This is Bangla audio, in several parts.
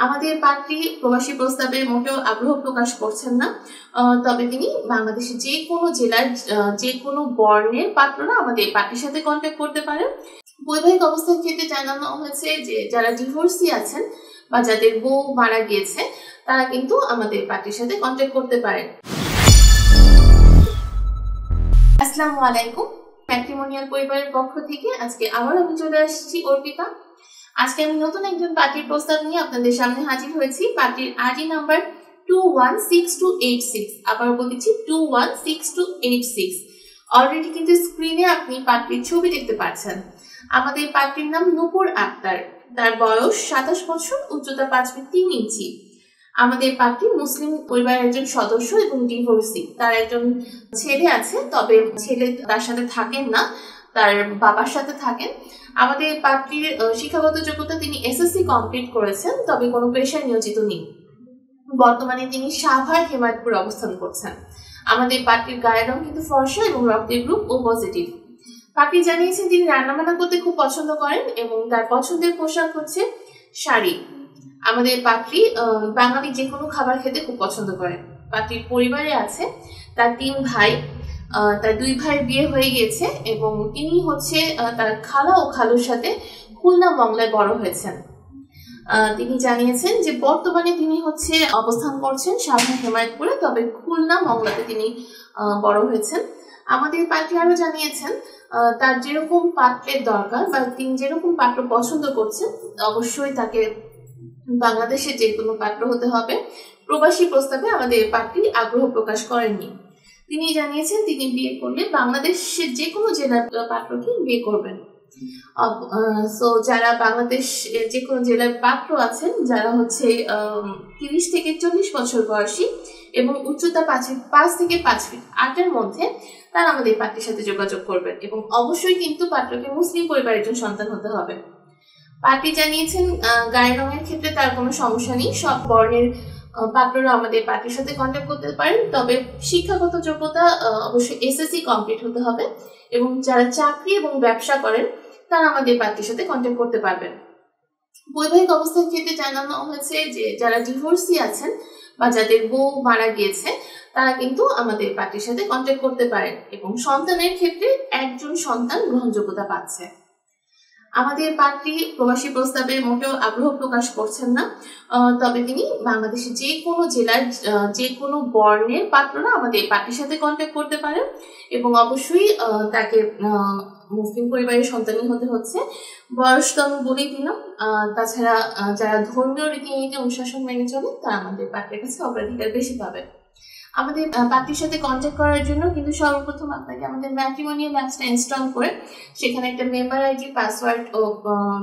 আমাদের পাত্রী প্রবাসী প্রস্তাবে মোটেও আগ্রহ প্রকাশ করছেন না, তবে তিনি বাংলাদেশের যে কোনো জেলার যে কোনো বর্ণের পাত্ররা আমাদের পাত্রীর সাথে কন্ট্যাক্ট করতে পারেন। বৈবাহিক অবস্থার ক্ষেত্রে জানানো হয়েছে যে যারা ডিভোর্সি আছেন বা যাদের বউ মারা গিয়েছে তারা কিন্তু আমাদের পাত্রীর সাথে কন্ট্যাক্ট করতে পারেন। আসসালামু আলাইকুম, ম্যাট্রিমোনিয়াল পরিবারের পক্ষ থেকে আজকে আবার আমি চলে আসছি অর্পিতা। আজকে আমি নতুন একজন পাত্রীর প্রস্তাব নিয়ে আপনাদের সামনে হাজির হয়েছি। পাত্রীর আরজি নাম্বার 216286। আবার বলছি 216286। অলরেডি কিন্তু স্ক্রিনে আপনি পাত্রীর ছবি দেখতে পাচ্ছেন। আমাদের পাত্রীর নাম নূপুর আক্তার, তার বয়স 27 বছর, উচ্চতা 5 ফিট 3 ইঞ্চি। আমাদের পাত্রী মুসলিম পরিবারের একজন সদস্য এবং ডিভোর্সি। তার একজন ছেলে আছে, তবে ছেলে তার সাথে থাকেন না, তার বাবার সাথে থাকেন। আমাদের পাত্রীর শিক্ষাগত যোগ্যতা তিনি এসএসসি কমপ্লিট করেছেন, তবে কোনো পেশায় নিয়োজিত নেই। বর্তমানে তিনি সাভার হেমায়তপুর অবস্থান করছেন। আমাদের পাত্রীর গায়ের রং কিন্তু ফর্সা এবং রক্তের গ্রুপ ও পজিটিভ। পাত্রী জানিয়েছেন তিনি রান্নাবান্না করতে খুব পছন্দ করেন এবং তার পছন্দের পোশাক হচ্ছে শাড়ি। আমাদের পাত্রী বাঙালি যে কোনো খাবার খেতে খুব পছন্দ করেন। পাত্রীর পরিবারে আছে তার 3 ভাই, তার 2 ভাইয়ের বিয়ে হয়ে গিয়েছে এবং তিনি হচ্ছে তার খালা ও খালুর সাথে খুলনা মংলায় বড় হয়েছেন। তিনি জানিয়েছেন যে বর্তমানে তিনি হচ্ছে অবস্থান করছেন সাভার হেমায়তপুরে, তবে খুলনা মংলাতে তিনি বড় হয়েছেন। আমাদের পাত্রী আরো জানিয়েছেন তার যেরকম পাত্রের দরকার বা তিনি যেরকম পাত্র পছন্দ করছেন অবশ্যই তাকে বাংলাদেশের যে কোনো পাত্র হতে হবে। প্রবাসী প্রস্তাবে আমাদের পাত্রী আগ্রহ প্রকাশ করেননি। তিনি জানিয়েছেন তিনি বিয়ে করলে বাংলাদেশের যে কোনো জেলার পাত্রকে বিয়ে করবেন। সো যারা বাংলাদেশ যে কোনো জেলার পাত্র আছেন, যারা হচ্ছে 30 থেকে 40 বছর বয়সী এবং উচ্চতা 5 থেকে 5 ফিট 8-এর মধ্যে, তারা আমাদের পাত্রীর সাথে যোগাযোগ করবেন এবং অবশ্যই কিন্তু পাত্রকে মুসলিম পরিবারের একজন সন্তান হতে হবে। পাত্রী জানিয়েছেন গায়ের রঙের ক্ষেত্রে তার কোনো সমস্যা নেই, সব বর্ণের পাত্ররা আমাদের পাত্রীর সাথে কন্ট্যাক্ট করতে পারেন, তবে শিক্ষাগত যোগ্যতা অবশ্যই এসএসসি কমপ্লিট হতে হবে এবং যারা চাকরি এবং ব্যবসা করেন তারা আমাদের পাত্রীর সাথে কন্ট্যাক্ট করতে পারবেন। বৈবাহিক অবস্থার ক্ষেত্রে জানানো হয়েছে যে যারা ডিভোর্সি আছেন বা যাদের বউ মারা গিয়েছে তারা কিন্তু আমাদের পাত্রীর সাথে কন্ট্যাক্ট করতে পারেন এবং সন্তানের ক্ষেত্রে একজন সন্তান গ্রহণযোগ্যতা পাচ্ছে। আমাদের পাত্রী প্রবাসী প্রস্তাবে মোটেও আগ্রহ প্রকাশ করছেন না, তবে তিনি বাংলাদেশের যে কোনো জেলার যে কোনো বর্ণের পাত্ররা আমাদের পাত্রীর সাথে কন্ট্যাক্ট করতে পারেন এবং অবশ্যই তাকে মুসলিম পরিবারের সন্তানই হতে হচ্ছে। বয়স তো আমি বলেই দিলাম। তাছাড়া যারা ধর্মীয় রীতিনীতি অনুশাসন মেনে চলেন তারা আমাদের পাত্রের কাছে অগ্রাধিকার বেশি পাবে। আমাদের পাত্রীর সাথে কন্ট্যাক্ট করার জন্য কিন্তু সর্বপ্রথম আপনাকে আমাদের ম্যাট্রিমোনিয়াল অ্যাপসটা ইনস্টল করে সেখানে একটা মেম্বার আইডি পাসওয়ার্ড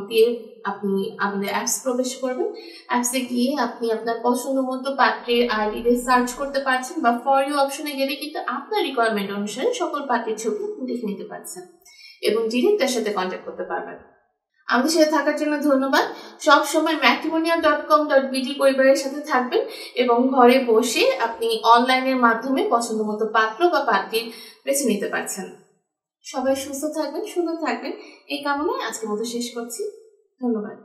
দিয়ে আপনি আমাদের অ্যাপস প্রবেশ করবেন। অ্যাপসে গিয়ে আপনি আপনার পছন্দ মতো পাত্রের আইডি দিয়ে সার্চ করতে পারছেন বা ফর ইউ অপশনে গেলে কিন্তু আপনার রিকোয়ারমেন্ট অনুসারে সকল পাত্রের ছবি আপনি দেখে নিতে পারছেন এবং ডিরেক্ট তার সাথে কন্ট্যাক্ট করতে পারবেন। আমাদের সাথে থাকার জন্য ধন্যবাদ। সবসময় matrimonial.com.bd পরিবারের সাথে থাকবেন এবং ঘরে বসে আপনি অনলাইনের মাধ্যমে পছন্দ মতো পাত্র বা পাত্রী বেছে নিতে পারছেন। সবাই সুস্থ থাকবেন, সুন্দর থাকবেন এই কামনায় আজকের মতো শেষ করছি। ধন্যবাদ।